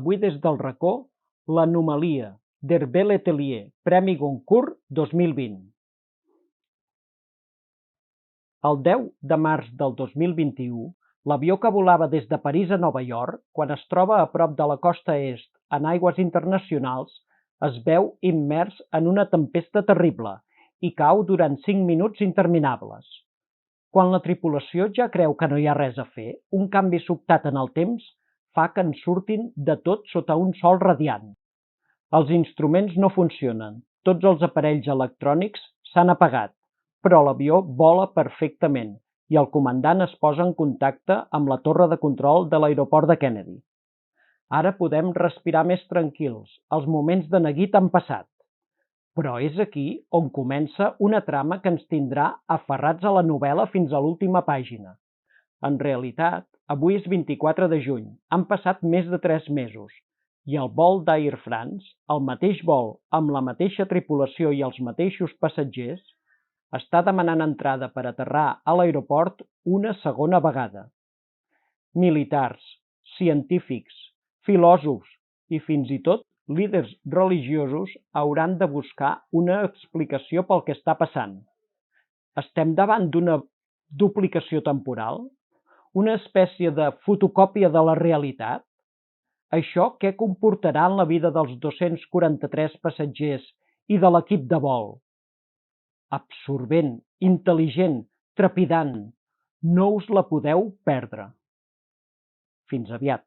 Avui des del racó, l'anomalia d'Hervé Letelier, Premi Goncourt 2020. El 10 de març del 2021, l'avió que volava des de París a Nova York, quan es troba a prop de la costa est en aigües internacionals, es veu immers en una tempesta terrible i cau durant 5 minuts interminables. Quan la tripulació ja creu que no hi ha res a fer, un canvi sobtat en el temps fa que en surtin de tot sota un sol radiant. Els instruments no funcionen, tots els aparells electrònics s'han apagat, però l'avió vola perfectament i el comandant es posa en contacte amb la torre de control de l'aeroport de Kennedy. Ara podem respirar més tranquils, els moments de neguit han passat. Però és aquí on comença una trama que ens tindrà aferrats a la novel·la fins a l'última pàgina. En realitat, avui és 24 de juny, han passat més de 3 mesos, i el vol d'Air France, el mateix vol amb la mateixa tripulació i els mateixos passatgers, està demanant entrada per aterrar a l'aeroport una segona vegada. Militars, científics, filòsofs i fins i tot líders religiosos hauran de buscar una explicació pel que està passant. Estem davant d'una duplicació temporal? Una espècie de fotocòpia de la realitat? Això què comportarà en la vida dels 243 passatgers i de l'equip de vol? Absorbent, intel·ligent, trepidant. No us la podeu perdre. Fins aviat.